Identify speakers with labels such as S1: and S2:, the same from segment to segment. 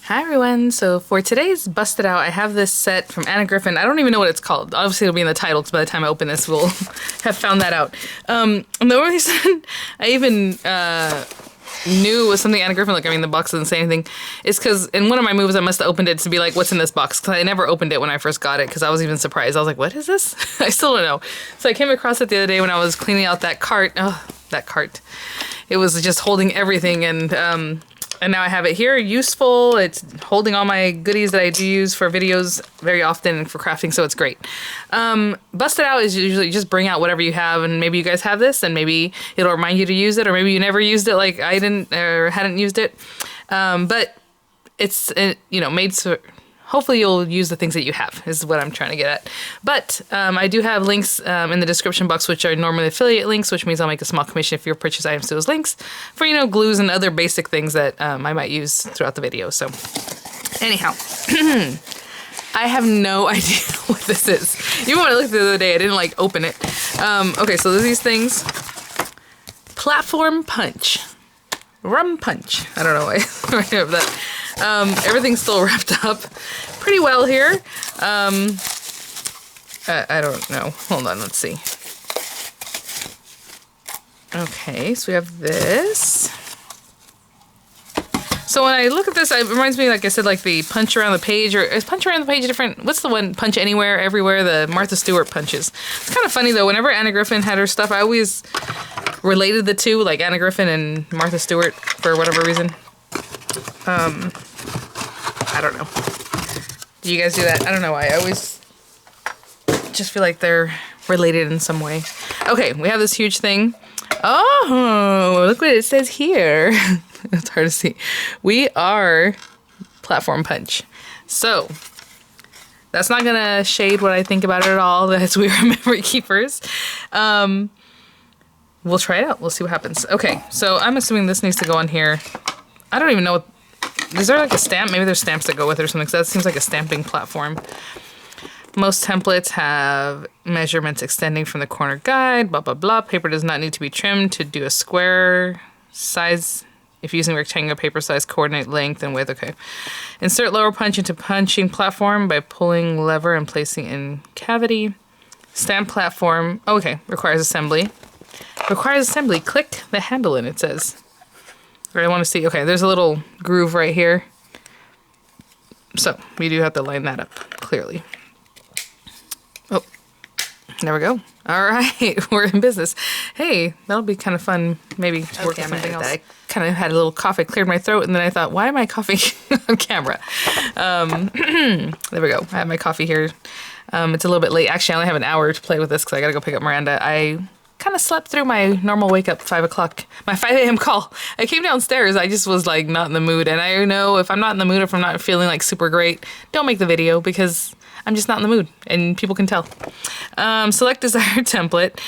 S1: Hi everyone, so for today's Busted Out, I have this set from Anna Griffin. I don't even know what it's called. Obviously it'll be in the title, because by the time I open this, we'll have found that out. And the only reason I even knew it was something Anna Griffin, like, I mean, the box doesn't say anything, is because in one of my moves I must have opened it to be like, what's in this box? Because I never opened it when I first got it, because I was even surprised. I was like, what is this? I still don't know. So I came across it the other day when I was cleaning out that cart. Oh, that cart. It was just holding everything, and now I have it here, useful. It's holding all my goodies that I do use for videos very often and for crafting, so it's great. Busted Out is usually just bring out whatever you have, and maybe you guys have this, and maybe it'll remind you to use it, or maybe you never used it like I didn't or hadn't used it. But it's, made so... Hopefully you'll use the things that you have, is what I'm trying to get at. But I do have links in the description box, which are normally affiliate links, which means I'll make a small commission if you purchase items to those links for, glues and other basic things that I might use throughout the video. So anyhow, I have no idea what this is. Even when I looked the other day, I didn't open it. Okay, so there's these things. Platform punch. Rum punch. I don't know why I have that. Everything's still wrapped up pretty well here. I don't know. Hold on, let's see. Okay, so we have this. So when I look at this, it reminds me, like I said, like the punch around the page, or is punch around the page different? What's the one, punch anywhere, everywhere, the Martha Stewart punches? It's kind of funny though, whenever Anna Griffin had her stuff, I always related the two, like Anna Griffin and Martha Stewart, for whatever reason. I don't know. Do you guys do that? I don't know why. I always just feel like they're related in some way. Okay, we have this huge thing. Oh, look what it says here. It's hard to see. We are Platform Punch. So, that's not gonna shade what I think about it at all. That's We Are Memory Keepers. We'll try it out. We'll see what happens. Okay, so I'm assuming this needs to go on here. I don't even know what... Is there like a stamp? Maybe there's stamps that go with it or something, because that seems like a stamping platform. Most templates have measurements extending from the corner guide, blah, blah, blah. Paper does not need to be trimmed to do a square size. If using rectangular paper size, coordinate length and width. Okay. Insert lower punch into punching platform by pulling lever and placing in cavity. Stamp platform. Okay. Requires assembly. Requires assembly. Click the handle in, it says. I want to see, okay, there's a little groove right here. So we do have to line that up, clearly. Oh, there we go. All right, we're in business. Hey, that'll be kind of fun, maybe to work on something else. I kind of had a little cough, it cleared my throat, and then I thought, why am I coughing on camera? There we go, I have my coffee here. It's a little bit late. Actually, I only have an hour to play with this because I gotta go pick up Miranda. I kind of slept through my normal wake up 5 o'clock, my 5 a.m. call. I came downstairs, I just was like not in the mood, and I know if I'm not in the mood, if I'm not feeling like super great, don't make the video because I'm just not in the mood and people can tell. Select desired template,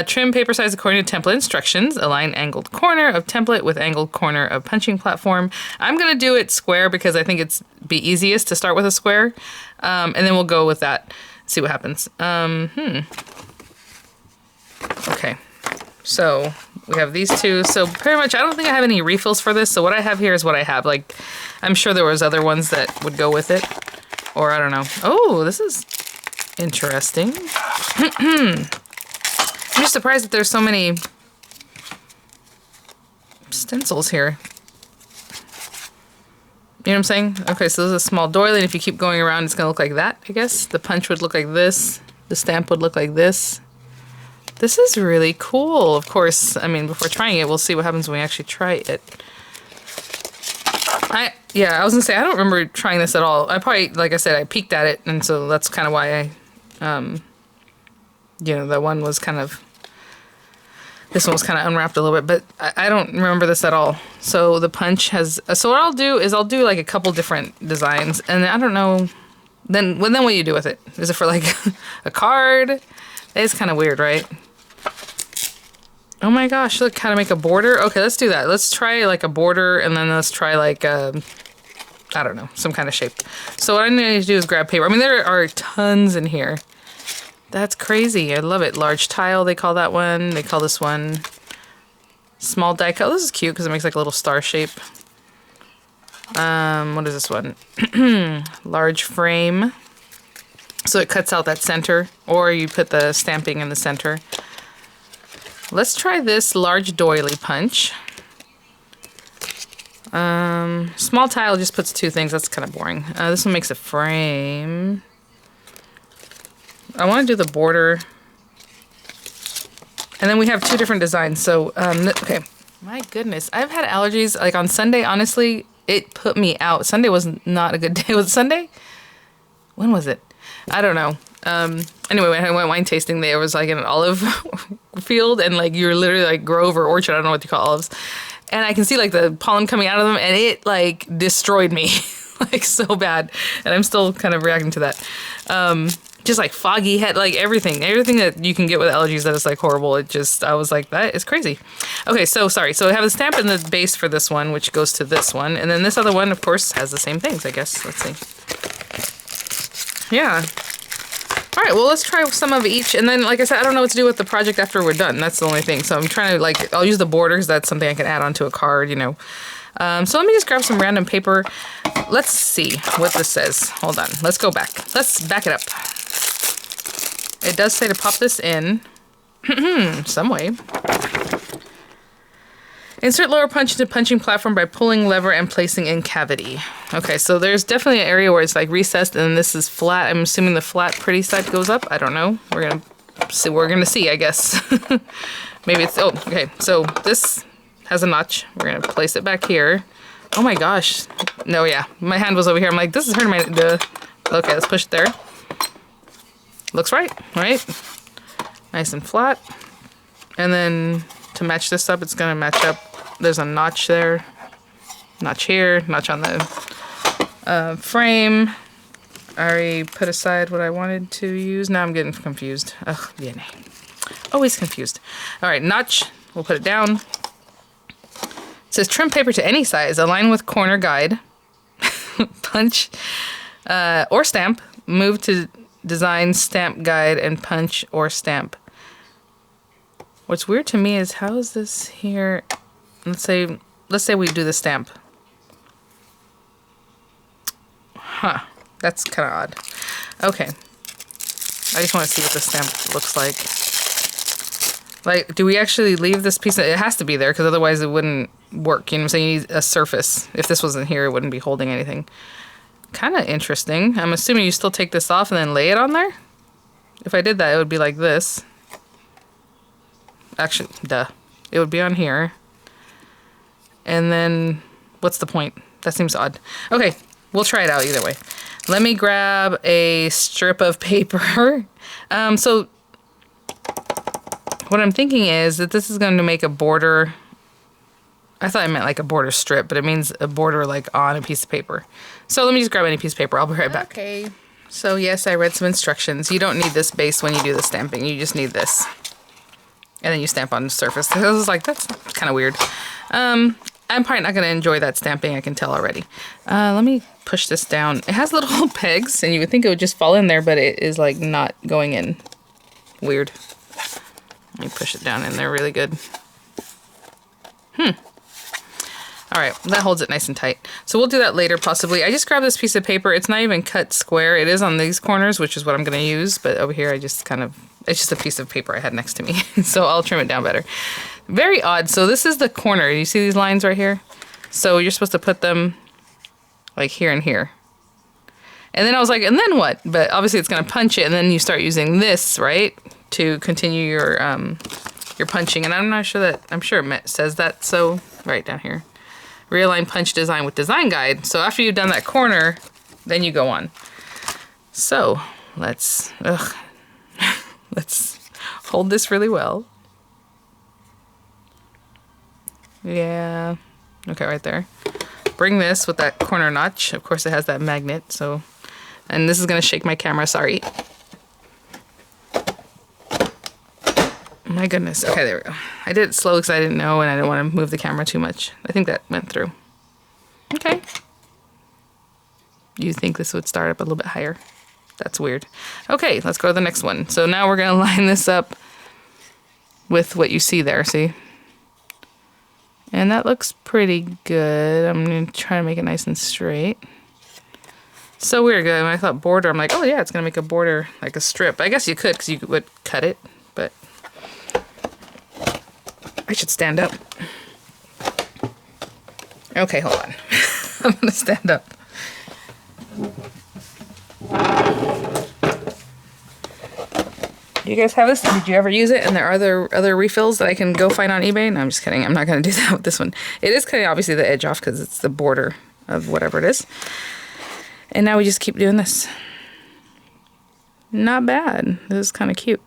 S1: trim paper size according to template instructions, align angled corner of template with angled corner of punching platform. I'm gonna do it square because I think it's be easiest to start with a square, and then we'll go with that, see what happens. Okay, so we have these two. So pretty much, I don't think I have any refills for this. So what I have here is what I have. Like, I'm sure there was other ones that would go with it, or I don't know. Oh, this is interesting. I'm just surprised that there's so many stencils here. You know what I'm saying? Okay, so this is a small doily, and if you keep going around, it's gonna look like that, I guess. The punch would look like this. The stamp would look like this. This is really cool. Of course, I mean, before trying it, we'll see what happens when we actually try it. I was gonna say, I don't remember trying this at all. I probably, like I said, I peeked at it, and so that's kind of why I, that one was kind of, this one was kind of unwrapped a little bit, but I don't remember this at all. So the punch has, so what I'll do is I'll do like a couple different designs, and I don't know, then what do you do with it? Is it for like a card? It's kind of weird, right? Oh my gosh, look, how to make a border. Okay, let's do that. Let's try like a border, and then let's try like I don't know, some kind of shape. So what I need to do is grab paper. I mean, there are tons in here. That's crazy. I love it. Large tile, they call that one. They call this one small die cut. Oh, this is cute because it makes like a little star shape. What is this one? Large frame. So it cuts out that center, or you put the stamping in the center. Let's try this large doily punch. Small tile just puts 2 things. That's kind of boring. This one makes a frame. I want to do the border. And then we have 2 different designs. So, okay. My goodness. I've had allergies. Like on Sunday, honestly, it put me out. Sunday was not a good day. Was it Sunday? When was it? I don't know. Anyway, when I went wine tasting, there was like an olive field, and like you're literally like grove or orchard. I don't know what you call olives. And I can see like the pollen coming out of them, and it like destroyed me like so bad. And I'm still kind of reacting to that. Just like foggy head, like everything that you can get with allergies that is like horrible. I was like, that is crazy. Okay, so sorry. So I have the stamp in the base for this one, which goes to this one. And then this other one, of course, has the same things, I guess. Let's see. Yeah. All right, well, let's try some of each. And then, like I said, I don't know what to do with the project after we're done. That's the only thing. So I'm trying to, like, I'll use the borders. That's something I can add onto a card, you know. So let me just grab some random paper. Let's see what this says. Hold on. Let's go back. Let's back it up. It does say to pop this in some way. Insert lower punch into punching platform by pulling lever and placing in cavity. Okay, so there's definitely an area where it's like recessed and this is flat. I'm assuming the flat pretty side goes up. I don't know. We're gonna see, I guess. Maybe it's, oh, okay. So this has a notch. We're gonna place it back here. Oh my gosh. No, yeah. My hand was over here. I'm like, this is hurting my, okay, let's push it there. Looks right? Nice and flat. And then to match this up, it's gonna match up. There's a notch there, notch here, notch on the frame. I already put aside what I wanted to use. Now I'm getting confused. Ugh, Vianney. Always confused. All right, notch. We'll put it down. It says trim paper to any size. Align with corner guide. Punch or stamp. Move to design, stamp guide, and punch or stamp. What's weird to me is how is this here? Let's say we do the stamp. Huh. That's kind of odd. Okay. I just want to see what the stamp looks like. Like, do we actually leave this piece? It has to be there because otherwise it wouldn't work. You know what I'm saying? You need a surface. If this wasn't here, it wouldn't be holding anything. Kind of interesting. I'm assuming you still take this off and then lay it on there? If I did that, it would be like this. Actually, duh. It would be on here. And then, what's the point? That seems odd. Okay, we'll try it out either way. Let me grab a strip of paper. So, what I'm thinking is that this is going to make a border. I thought I meant like a border strip, but it means a border like on a piece of paper. So let me just grab any piece of paper. I'll be right back. Okay. So yes, I read some instructions. You don't need this base when you do the stamping. You just need this. And then you stamp on the surface. I was like, that's kind of weird. I'm probably not going to enjoy that stamping, I can tell already. Let me push this down. It has little pegs, and you would think it would just fall in there, but it is like not going in. Weird. Let me push it down in there really good. All right, that holds it nice and tight. So we'll do that later, possibly. I just grabbed this piece of paper. It's not even cut square. It is on these corners, which is what I'm going to use. But over here, I just kind of, it's just a piece of paper I had next to me. So I'll trim it down better. Very odd. So this is the corner. You see these lines right here? So you're supposed to put them like here and here. And then I was like, and then what? But obviously it's going to punch it, and then you start using this, right, to continue your punching. And I'm not sure that, I'm sure it says that. So right down here. Realign punch design with design guide. So after you've done that corner, then you go on. So let's let's hold this really well. Yeah. Okay, right there. Bring this with that corner notch. Of course, it has that magnet. So, and this is gonna shake my camera. Sorry. My goodness. Okay, there we go. I did it slow because I didn't know and I didn't want to move the camera too much. I think that went through. Okay. You think this would start up a little bit higher? That's weird. Okay, let's go to the next one. So now we're going to line this up with what you see there, see? And And that looks pretty good. I'm going to try to make it nice and straight. So weird. When I thought border, I'm like, oh yeah, it's going to make a border like a strip. I guess you could because you would cut it, but I should stand up. Okay, hold on. I'm going to stand up. Do you guys have this? Did you ever use it? And there are other refills that I can go find on eBay? No, I'm just kidding. I'm not going to do that with this one. It is cutting obviously the edge off because it's the border of whatever it is. And now we just keep doing this. Not bad. This is kind of cute.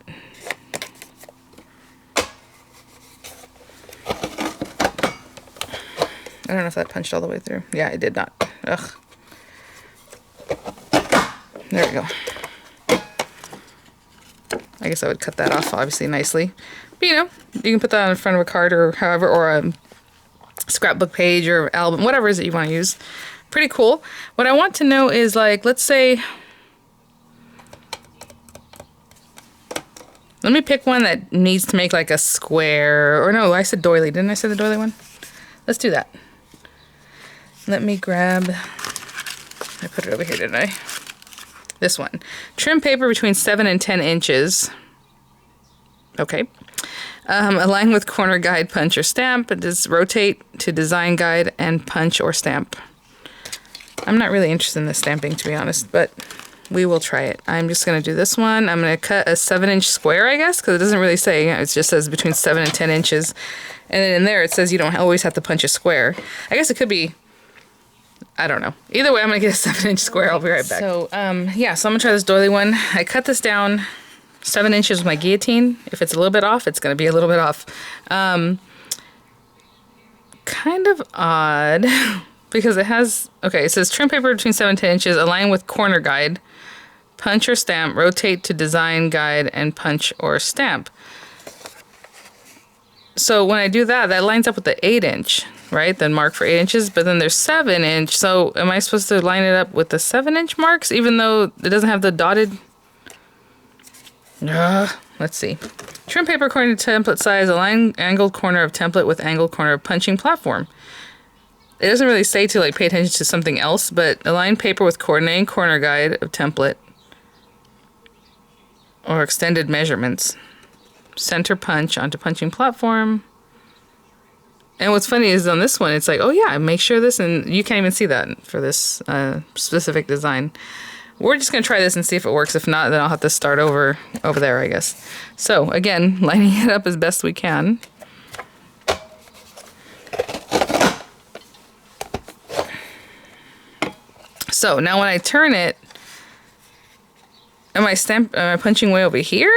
S1: I don't know if that punched all the way through. Yeah, it did not. Ugh. There we go. I guess I would cut that off obviously nicely. But you know, you can put that on the front of a card or however, or a scrapbook page or album, whatever it is that you want to use. Pretty cool. What I want to know is, like, let's say, let me pick one that needs to make like a square, or no, I said doily. Didn't I say the doily one? Let's do that. Let me grab, I put it over here, didn't I? This one. Trim paper between 7 and 10 inches. Okay. Align with corner guide, punch, or stamp. Just rotate to design guide and punch or stamp. I'm not really interested in the stamping, to be honest, but we will try it. I'm just going to do this one. I'm going to cut a 7-inch square, I guess, because it doesn't really say. It just says between 7 and 10 inches. And then in there it says you don't always have to punch a square. I guess it could be, I don't know. Either way, I'm going to get a 7-inch square. I'll be right back. So, yeah, so I'm going to try this doily one. I cut this down 7 inches with my guillotine. If it's a little bit off, it's going to be a little bit off. Kind of odd because it has, okay, it says trim paper between 7 and 10 inches, align with corner guide, punch or stamp, rotate to design guide, and punch or stamp. So when I do that, that lines up with the 8-inch, right? The mark for 8 inches, but then there's 7-inch. So am I supposed to line it up with the 7-inch marks, even though it doesn't have the dotted? Let's see. Trim paper according to template size, align angled corner of template with angled corner of punching platform. It doesn't really say to like pay attention to something else, but align paper with coordinating corner guide of template or extended measurements. Center punch onto punching platform. And what's funny is on this one, it's like, oh yeah, make sure this, and you can't even see that for this specific design. We're just going to try this and see if it works. If not, then I'll have to start over there, I guess. So again, lining it up as best we can. So now when I turn it, am I punching way over here?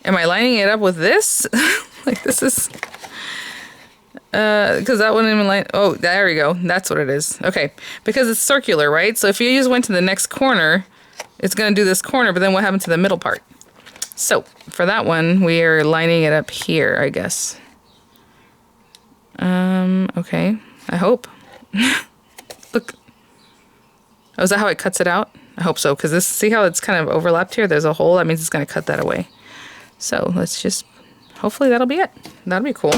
S1: Am I lining it up with this? Like this is, because that wouldn't even line, oh, there we go. That's what it is. Okay, because it's circular, right? So if you just went to the next corner, it's going to do this corner, but then what happened to the middle part? So for that one, we are lining it up here, I guess. Okay, I hope. Look. Oh, is that how it cuts it out? I hope so, because this, see how it's kind of overlapped here? There's a hole, that means it's going to cut that away. So let's just, hopefully that'll be it. That'll be cool.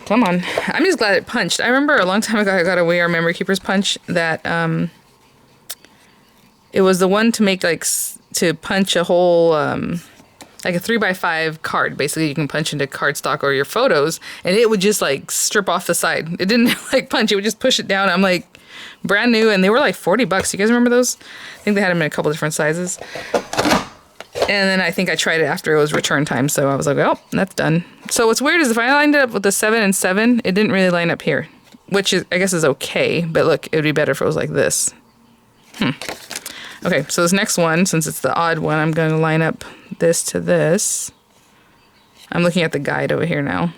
S1: Come on. I'm just glad it punched. I remember a long time ago I got a We Are Memory Keepers punch that, it was the one to make like, to punch a whole, like a 3x5 card. Basically you can punch into cardstock or your photos and it would just like strip off the side. It didn't like punch, it would just push it down. I'm like, brand new, and they were like $40. You guys remember those? I think they had them in a couple different sizes. And then I think I tried it after it was return time, so I was like, oh, that's done. So what's weird is if I lined it up with the 7 and 7, it didn't really line up here, which is, I guess is okay, but look, it would be better if it was like this. Okay, so this next one, since it's the odd one, I'm going to line up this to this. I'm looking at the guide over here now.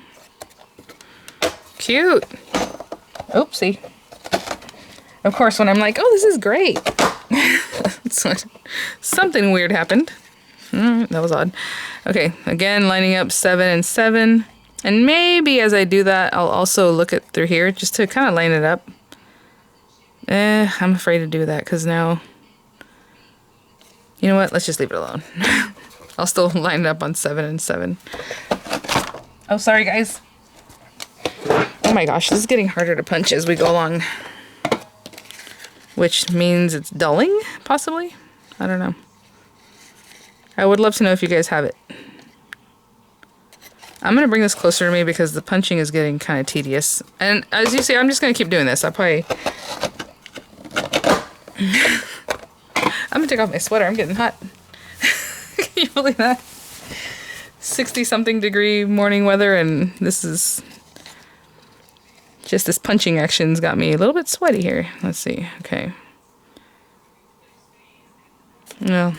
S1: Cute. Oopsie. Of course, when I'm like, oh, this is great. Something weird happened. That was odd. Okay, again, lining up 7 and 7. And maybe as I do that, I'll also look at through here just to kind of line it up. I'm afraid to do that because now, you know what? Let's just leave it alone. I'll still line it up on 7 and 7. Oh, sorry, guys. my gosh, this is getting harder to punch as we go along. Which means it's dulling, possibly? I don't know. I would love to know if you guys have it. I'm going to bring this closer to me because the punching is getting kind of tedious. And as you see, I'm just going to keep doing this. I'll probably... I'm going to take off my sweater. I'm getting hot. Can you believe that? 60-something degree morning weather, and this is... just this punching action's got me a little bit sweaty here. Let's see. Okay. No.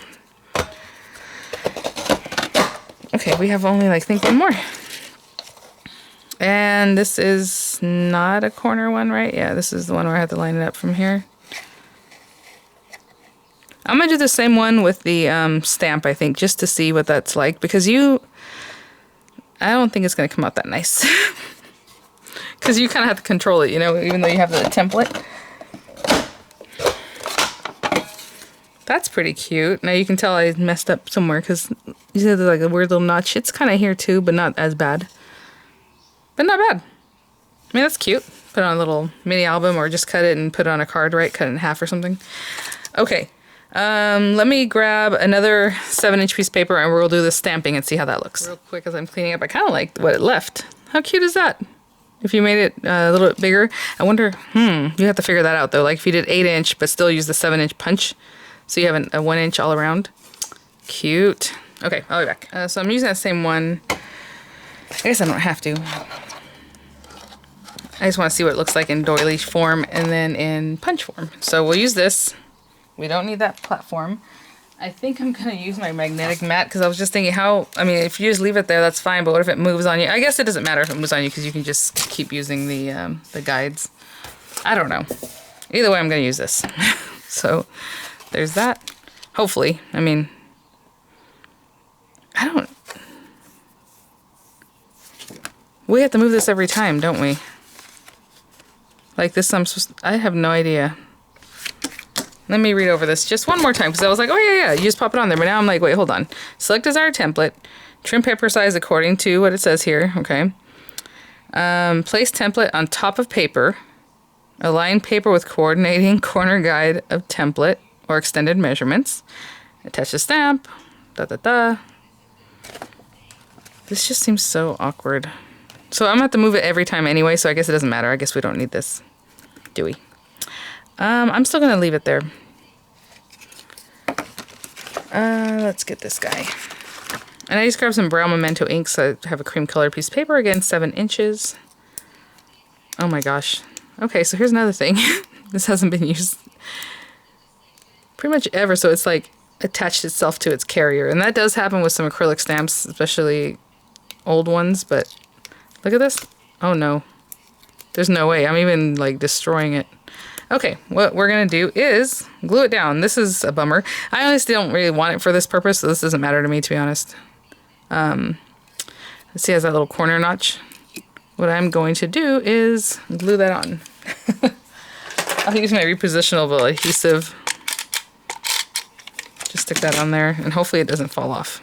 S1: Okay, we have only, like, I think one more. And this is not a corner one, right? Yeah, this is the one where I have to line it up from here. I'm going to do the same one with the stamp, I think, just to see what that's like. Because I don't think it's going to come out that nice. Because you kind of have to control it, you know, even though you have the template. That's pretty cute. Now you can tell I messed up somewhere because you see there's like a weird little notch. It's kind of here too, but not as bad. But not bad. I mean, that's cute. Put it on a little mini album or just cut it and put it on a card, right? Cut it in half or something. Okay. Let me grab another 7-inch piece of paper and we'll do the stamping and see how that looks. Real quick as I'm cleaning up, I kind of like what it left. How cute is that? If you made it a little bit bigger, I wonder, you have to figure that out though. Like if you did 8-inch, but still use the 7-inch punch, so you have a 1-inch all around. Cute. Okay, I'll be back. So I'm using that same one. I guess I don't have to. I just want to see what it looks like in doily form and then in punch form. So we'll use this. We don't need that platform. I think I'm going to use my magnetic mat because I was just thinking if you just leave it there, that's fine, but what if it moves on you? I guess it doesn't matter if it moves on you because you can just keep using the guides. I don't know. Either way, I'm going to use this. So there's that. Hopefully. I mean, we have to move this every time, don't we? Like this, I have no idea. Let me read over this just one more time because I was like, oh yeah, you just pop it on there. But now I'm like, wait, hold on. Select desired template. Trim paper size according to what it says here. Okay. Place template on top of paper. Align paper with coordinating corner guide of template or extended measurements. Attach a stamp. This just seems so awkward. So I'm going to have to move it every time anyway, so I guess it doesn't matter. I guess we don't need this, do we? I'm still going to leave it there. Let's get this guy. And I just grabbed some brown memento ink, so I have a cream colored piece of paper. Again, 7 inches. Oh my gosh. Okay, so here's another thing. This hasn't been used pretty much ever, so it's like attached itself to its carrier. And that does happen with some acrylic stamps, especially old ones, but look at this. Oh no. There's no way. I'm even like destroying it. Okay, what we're going to do is glue it down. This is a bummer. I honestly don't really want it for this purpose, so this doesn't matter to me, to be honest. Let's see, it has that little corner notch. What I'm going to do is glue that on. I'll use my repositionable adhesive. Just stick that on there, and hopefully it doesn't fall off.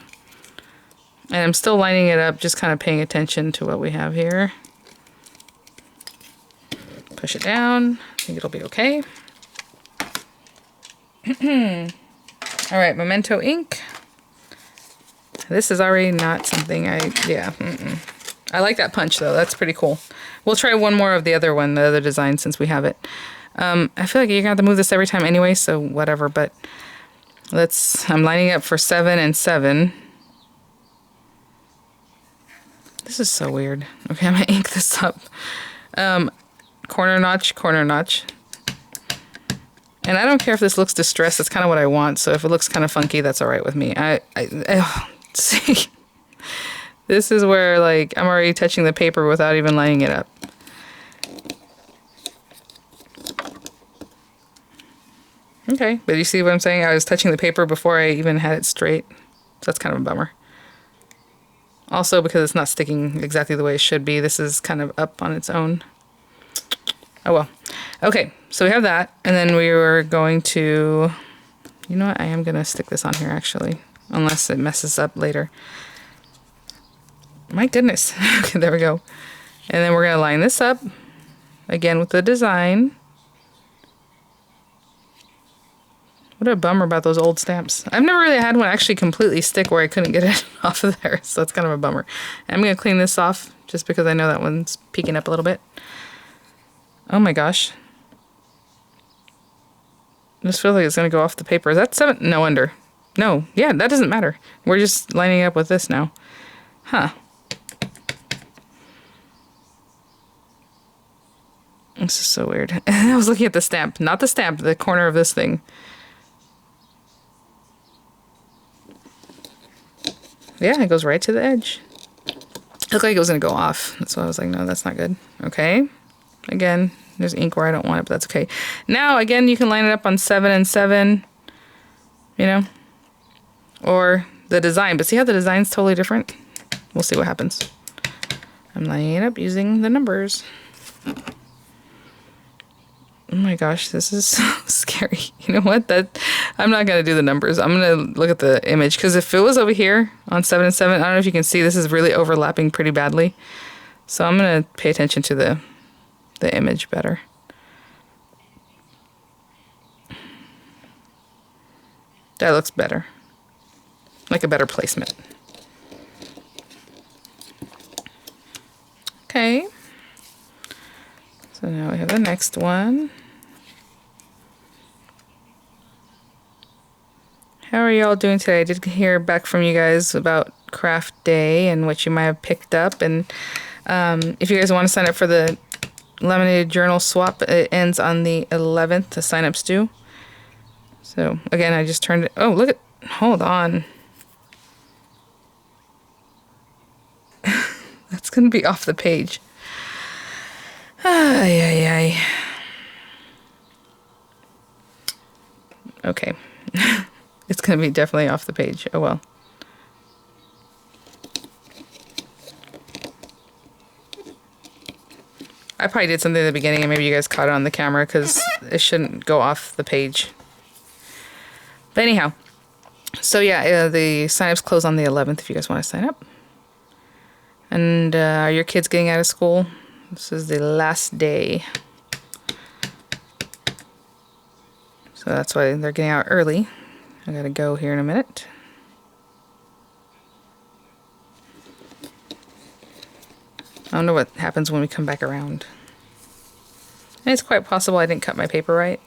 S1: And I'm still lining it up, just kind of paying attention to what we have here. Push it down. I think it'll be okay. Alright, memento ink. This is already not something I like that punch though. That's pretty cool. We'll try one more of the other one, the other design, since we have it. I feel like you're gonna have to move this every time anyway, so whatever, but I'm lining up for 7 and 7. This is so weird. Okay, I'm gonna ink this up. Corner notch, corner notch. And I don't care if this looks distressed, that's kind of what I want, so if it looks kind of funky, that's alright with me. See, this is where, like, I'm already touching the paper without even lining it up. Okay, but you see what I'm saying? I was touching the paper before I even had it straight, so that's kind of a bummer. Also, because it's not sticking exactly the way it should be, this is kind of up on its own. Oh well. Okay, so we have that, and then we were going to... You know what? I am going to stick this on here, actually. Unless it messes up later. My goodness. Okay, there we go. And then we're going to line this up again with the design. What a bummer about those old stamps. I've never really had one actually completely stick where I couldn't get it off of there, so that's kind of a bummer. I'm going to clean this off just because I know that one's peeking up a little bit. Oh my gosh. I just feel like it's going to go off the paper. Is that 7? No, under. No, yeah, that doesn't matter. We're just lining up with this now. Huh. This is so weird. I was looking at the stamp, not the stamp, the corner of this thing. Yeah, it goes right to the edge. It looked like it was going to go off. That's why I was like, no, that's not good. Okay. Again, there's ink where I don't want it, but that's okay. Now, again, you can line it up on 7 and 7, you know, or the design. But see how the design's totally different? We'll see what happens. I'm lining it up using the numbers. Oh my gosh, this is so scary. You know what? I'm not going to do the numbers. I'm going to look at the image, because if it was over here on 7 and 7, I don't know if you can see, this is really overlapping pretty badly. So I'm going to pay attention to the image better. That looks better. Like a better placement. Okay. So now we have the next one. How are y'all doing today? I did hear back from you guys about craft day and what you might have picked up. And if you guys want to sign up for the laminated journal swap, it ends on the 11th. The sign-up's due. So again, I just turned it. Oh, look at. Hold on. That's going to be off the page. Ay, ay, ay. Okay. It's going to be definitely off the page. Oh well. I probably did something at the beginning and maybe you guys caught it on the camera because it shouldn't go off the page. But anyhow. So yeah, the sign-ups close on the 11th if you guys want to sign up. And are your kids getting out of school? This is the last day. So that's why they're getting out early. I gotta go here in a minute. I don't know what happens when we come back around. And it's quite possible I didn't cut my paper right.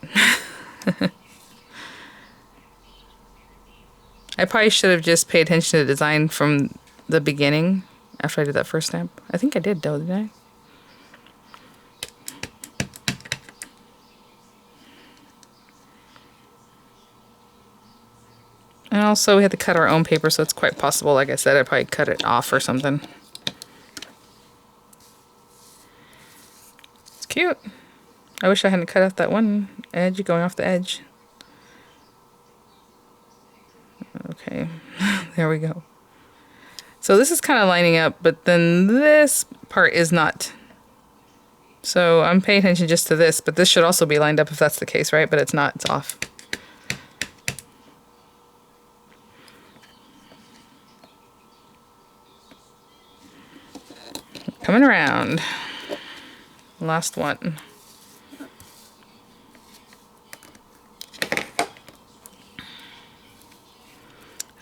S1: I probably should have just paid attention to the design from the beginning after I did that first stamp. I think I did though, didn't I? And also we had to cut our own paper, so it's quite possible, like I said, I probably cut it off or something. It's cute. I wish I hadn't cut off that one edge going off the edge. Okay, there we go. So this is kind of lining up, but then this part is not. So I'm paying attention just to this, but this should also be lined up if that's the case, right? But it's not, it's off. Coming around. Last one.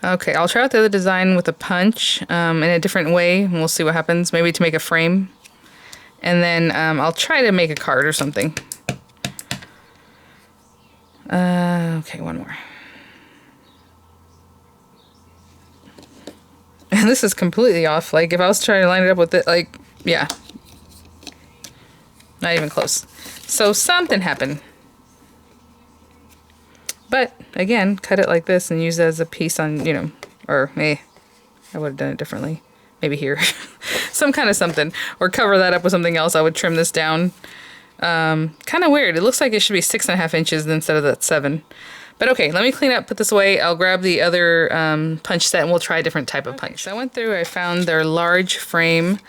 S1: Okay, I'll try out the other design with a punch in a different way, and we'll see what happens. Maybe to make a frame. And then I'll try to make a card or something. Okay, one more. And this is completely off. Like, if I was trying to line it up with it, like, yeah. Not even close. So something happened. But, again, cut it like this and use it as a piece on, you know, or, I would have done it differently. Maybe here. Some kind of something. Or cover that up with something else. I would trim this down. Kind of weird. It looks like it should be 6.5 inches instead of that 7. But okay, let me clean up, put this away. I'll grab the other punch set and we'll try a different type of punch. So I went through, I found their large frame.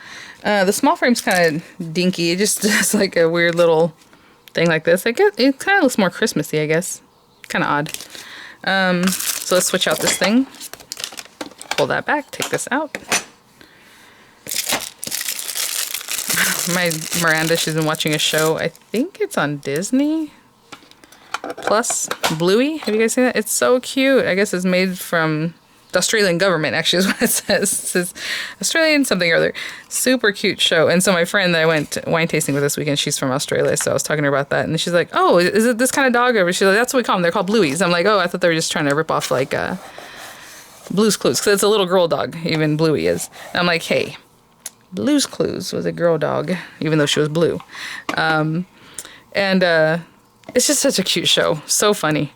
S1: The small frame's kind of dinky. It just does like a weird little thing like this. It kind of looks more Christmassy, I guess. Kind of odd. So let's switch out this thing. Pull that back, take this out. my Miranda, she's been watching a show. I think it's on Disney Plus, Bluey. Have you guys seen that? It's so cute. I guess it's made from the Australian government, actually, is what it says. It says Australian something or other. Super cute show. And so my friend that I went wine tasting with this weekend, she's from Australia, so I was talking to her about that. And she's like, oh, is it this kind of dog? Or she's like, that's what we call them. They're called Blueies. I'm like, oh, I thought they were just trying to rip off like Blue's Clues, because it's a little girl dog, even Bluey is. And I'm like, hey, Blue's Clues was a girl dog, even though she was blue. It's just such a cute show. So funny.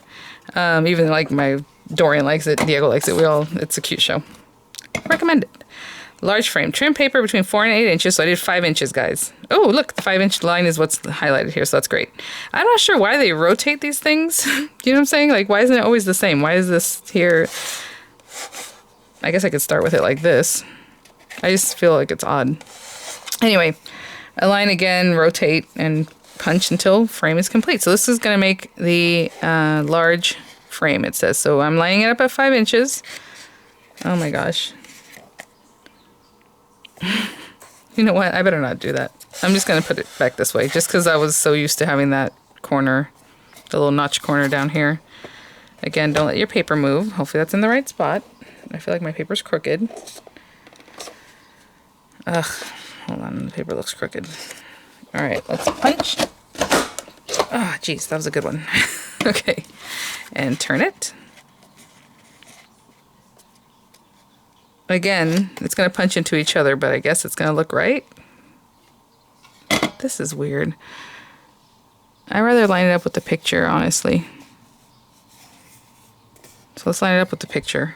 S1: Even like my Dorian likes it. Diego likes it. It's a cute show. Recommend it. Large frame. Trim paper between 4 and 8 inches. So I did 5 inches, guys. Oh, look. The 5-inch line is what's highlighted here. So that's great. I'm not sure why they rotate these things. You know what I'm saying? Like, why isn't it always the same? Why is this here? I guess I could start with it like this. I just feel like it's odd. Anyway, align again, rotate, and punch until frame is complete. So this is going to make the large frame, it says. So I'm lining it up at 5 inches. Oh my gosh. You know what? I better not do that. I'm just going to put it back this way, just because I was so used to having that corner, the little notch corner down here. Again, don't let your paper move. Hopefully that's in the right spot. I feel like my paper's crooked. Ugh, hold on, the paper looks crooked. All right, let's punch. Oh, geez, that was a good one. Okay, and turn it. Again, it's going to punch into each other, but I guess it's going to look right. This is weird. I'd rather line it up with the picture, honestly. So let's line it up with the picture.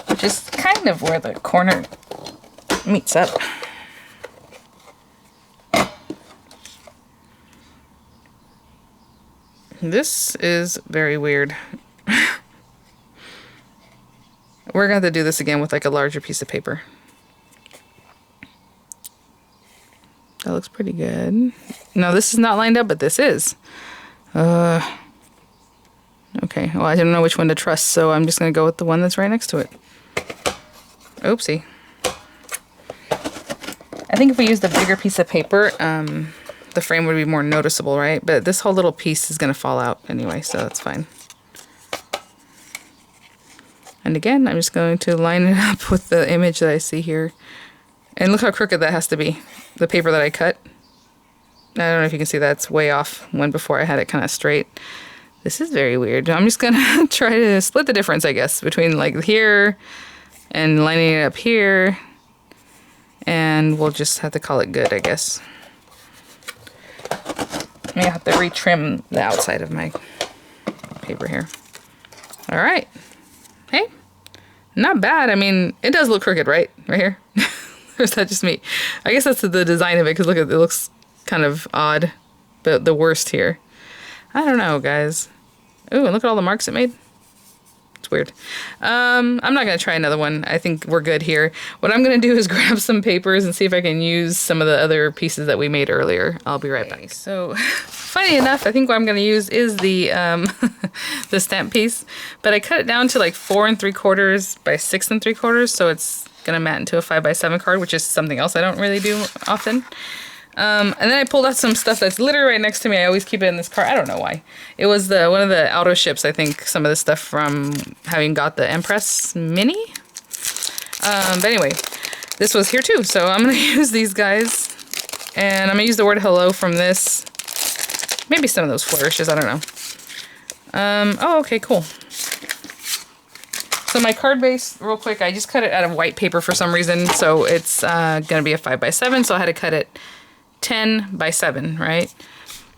S1: Which is kind of where the corner meets up. This is very weird. We're going to have to do this again with like a larger piece of paper. That looks pretty good. No, this is not lined up, but this is. Okay, well, I don't know which one to trust, so I'm just going to go with the one that's right next to it. Oopsie. I think if we used a bigger piece of paper, the frame would be more noticeable, right? But this whole little piece is going to fall out anyway, so that's fine. And again, I'm just going to line it up with the image that I see here. And look how crooked that has to be. The paper that I cut. I don't know if you can see that. It's way off when before I had it kind of straight. This is very weird. I'm just going to try to split the difference, I guess, between like here and lining it up here. And we'll just have to call it good, I guess. I may have to retrim the outside of my paper here. All right. Hey, not bad. I mean, it does look crooked, right? Right here. Or is that just me? I guess that's the design of it, because look, it looks kind of odd. The worst here. I don't know, guys. Ooh, and look at all the marks it made. It's weird. I'm not going to try another one. I think we're good here. What I'm going to do is grab some papers and see if I can use some of the other pieces that we made earlier. I'll be right back. So, funny enough, I think what I'm going to use is the the stamp piece. But I cut it down to like 4 3/4 by 6 3/4. So it's going to mat into a 5x7 card, which is something else I don't really do often. And then I pulled out some stuff that's literally right next to me. I always keep it in this cart. I don't know why. It was one of the auto ships, I think, some of the stuff from having got the Empress Mini. But anyway, this was here too. So I'm going to use these guys. And I'm going to use the word hello from this. Maybe some of those flourishes. I don't know. Oh, okay, cool. So my card base, real quick, I just cut it out of white paper for some reason. So it's going to be a 5x7. So I had to cut it 10x7, right?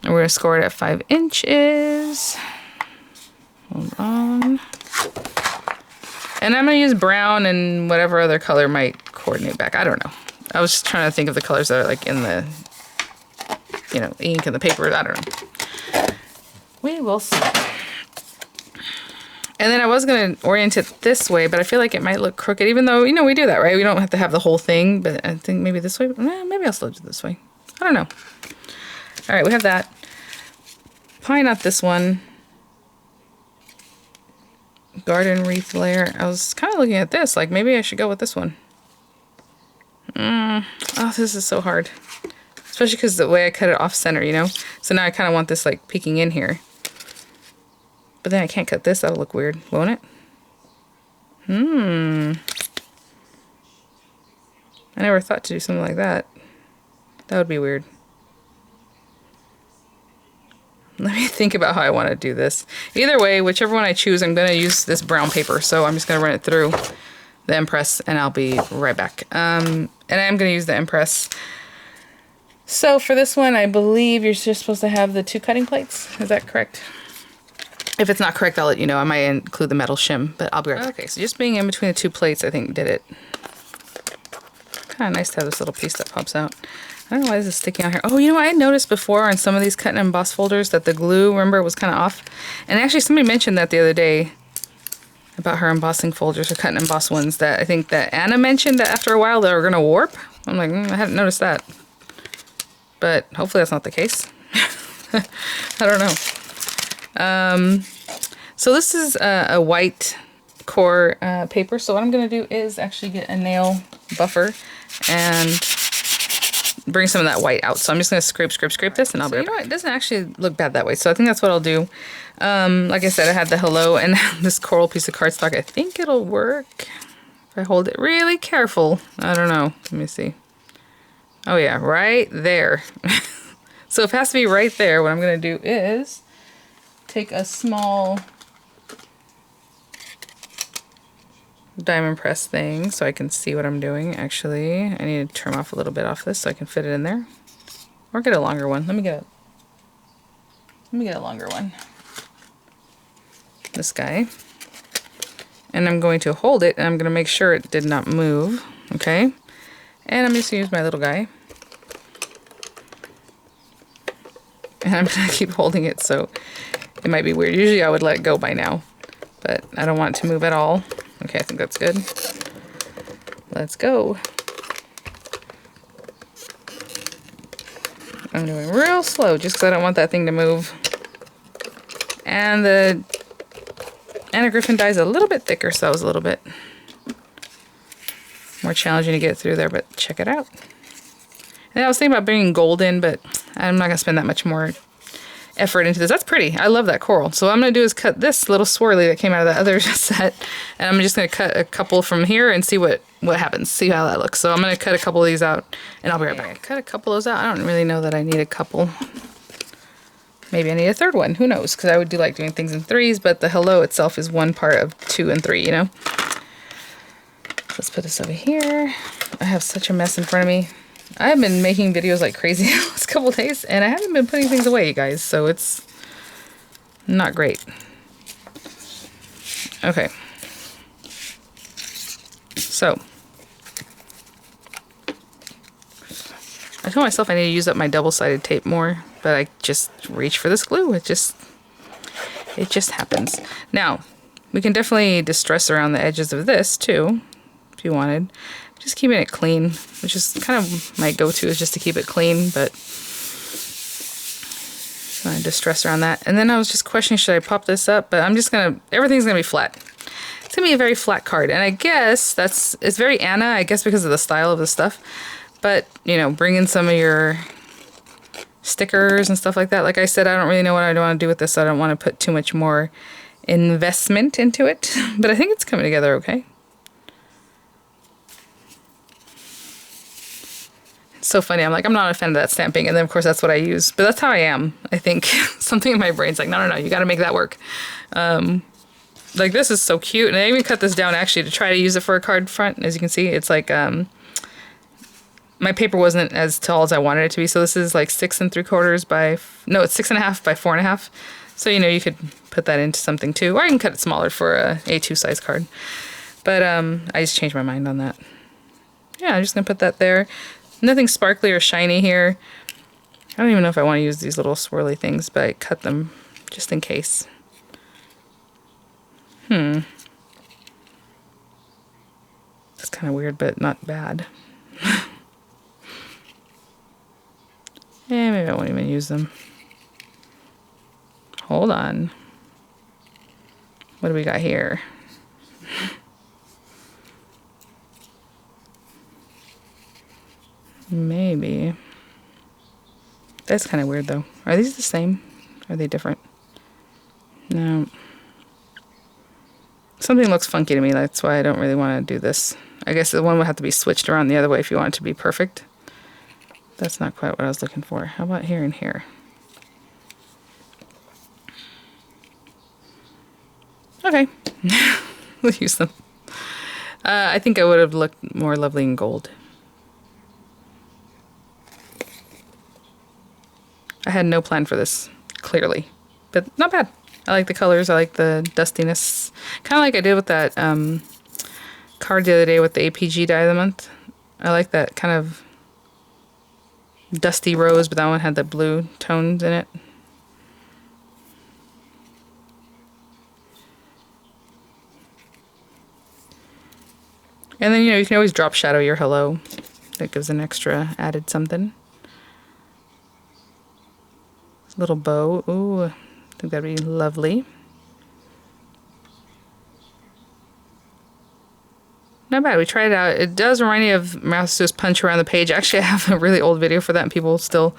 S1: And we're going to score it at 5 inches. Hold on. And I'm going to use brown and whatever other color might coordinate back. I don't know. I was just trying to think of the colors that are like in the, you know, ink and the paper. I don't know. We will see. And then I was going to orient it this way, but I feel like it might look crooked, even though, you know, we do that, right? We don't have to have the whole thing, but I think maybe this way. Maybe I'll still do it this way. I don't know. All right, we have that. Probably not this one. Garden wreath layer. I was kind of looking at this, like maybe I should go with this one. Oh, this is so hard. Especially because the way I cut it off center, you know? So now I kind of want this like peeking in here. But then I can't cut this, that'll look weird, won't it? I never thought to do something like that. That would be weird. Let me think about how I want to do this. Either way, whichever one I choose, I'm going to use this brown paper. So I'm just going to run it through the Impress and I'll be right back. And I'm going to use the Impress. So for this one, I believe you're just supposed to have the 2 cutting plates. Is that correct? If it's not correct, I'll let you know. I might include the metal shim, but I'll be right back. Okay, so just being in between the 2 plates, I think did it. Kind of nice to have this little piece that pops out. I don't know why this is sticking out here. Oh, you know what I noticed before on some of these cut and emboss folders that the glue, remember, was kind of off. And actually somebody mentioned that the other day about her embossing folders, her cut and emboss ones, that I think that Anna mentioned that after a while they were going to warp. I'm like, I hadn't noticed that. But hopefully that's not the case. I don't know. So this is a white core paper. So what I'm going to do is actually get a nail buffer and bring some of that white out. So I'm just going to scrape this, and I'll be right back. You know what? It doesn't actually look bad that way. So I think that's what I'll do. Like I said, I had the hello and this coral piece of cardstock. I think it'll work if I hold it really careful. I don't know. Let me see. Oh yeah, right there. So if it has to be right there, what I'm going to do is take a small diamond press thing so I can see what I'm doing. Actually, I need to trim off a little bit off this so I can fit it in there. Or get a longer one. Let me get a longer one. This guy. And I'm going to hold it and I'm going to make sure it did not move. Okay? And I'm just going to use my little guy. And I'm going to keep holding it, so it might be weird. Usually I would let go by now, but I don't want it to move at all. Okay, I think that's good. Let's go. I'm doing real slow just because I don't want that thing to move. And the Anna Griffin die is a little bit thicker, so that was a little bit more challenging to get through there, but check it out. And I was thinking about bringing gold in, but I'm not going to spend that much more effort into this. That's pretty. I love that coral. So what I'm going to do is cut this little swirly that came out of that other set, and I'm just going to cut a couple from here and see what happens, see how that looks. So I'm going to cut a couple of these out, and I'll be right back. Cut a couple of those out. I don't really know that I need a couple. Maybe I need a third one. Who knows? Because I would like doing things in threes, but the hello itself is one part of 2 and 3, you know? Let's put this over here. I have such a mess in front of me. I've been making videos like crazy the last couple of days, and I haven't been putting things away, you guys, so it's not great. Okay. So, I told myself I need to use up my double-sided tape more, but I just reach for this glue. It just happens. Now, we can definitely distress around the edges of this, too, if you wanted. Just keeping it clean, which is kind of my go-to, is just to keep it clean, but I distress around that. And then I was just questioning, should I pop this up? But I'm just gonna, everything's gonna be flat. It's gonna be a very flat card, and I guess it's very Anna, I guess because of the style of the stuff. But, you know, bring in some of your stickers and stuff like that. Like I said, I don't really know what I want to do with this, so I don't want to put too much more investment into it. But I think it's coming together okay. So funny. I'm like, I'm not a fan of that stamping, and then of course that's what I use. But that's how I am. I think something in my brain's like, no, you got to make that work. Like this is so cute, and I even cut this down actually to try to use it for a card front. As you can see, it's like my paper wasn't as tall as I wanted it to be, so this is like 6 3/4 by it's 6.5 by 4.5. So you know you could put that into something too, or you can cut it smaller for a A2 size card. But I just changed my mind on that. Yeah, I'm just gonna put that there. Nothing sparkly or shiny here. I don't even know if I want to use these little swirly things, but I cut them just in case. That's kind of weird, but not bad. Yeah, maybe I won't even use them. Hold on. What do we got here? Maybe. That's kind of weird though. Are these the same? Are they different? No. Something looks funky to me. That's why I don't really want to do this. I guess the one would have to be switched around the other way if you want it to be perfect. That's not quite what I was looking for. How about here and here? Okay. We'll use them. I think I would have looked more lovely in gold. I had no plan for this, clearly. But not bad. I like the colors. I like the dustiness. Kind of like I did with that card the other day with the APG die of the month. I like that kind of dusty rose, but that one had the blue tones in it. And then, you know, you can always drop shadow your hello. That gives an extra added something. Little bow. Ooh, I think that'd be lovely. Not bad. We tried it out. It does remind me of Mouse Just Punch Around the Page. Actually, I have a really old video for that, and people still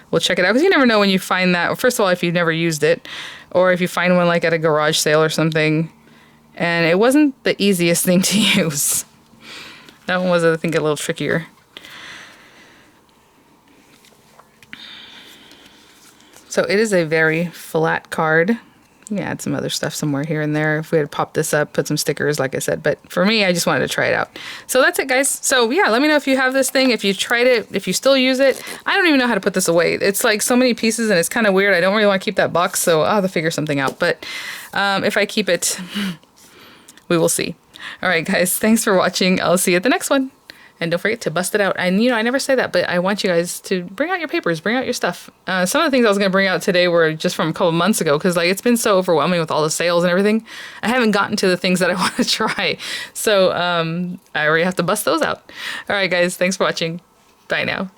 S1: will check it out. Because you never know when you find that. Well, first of all, if you've never used it, or if you find one like at a garage sale or something, and it wasn't the easiest thing to use. That one was, I think, a little trickier. So it is a very flat card. You can add some other stuff somewhere here and there. If we had popped this up, put some stickers, like I said. But for me, I just wanted to try it out. So that's it, guys. So yeah, let me know if you have this thing, if you tried it, if you still use it. I don't even know how to put this away. It's like so many pieces and it's kind of weird. I don't really want to keep that box, so I'll have to figure something out. But if I keep it, we will see. All right, guys, thanks for watching. I'll see you at the next one. And don't forget to bust it out. And, you know, I never say that, but I want you guys to bring out your papers, bring out your stuff. Some of the things I was going to bring out today were just from a couple months ago, because, like, it's been so overwhelming with all the sales and everything. I haven't gotten to the things that I want to try. So I already have to bust those out. All right, guys, thanks for watching. Bye now.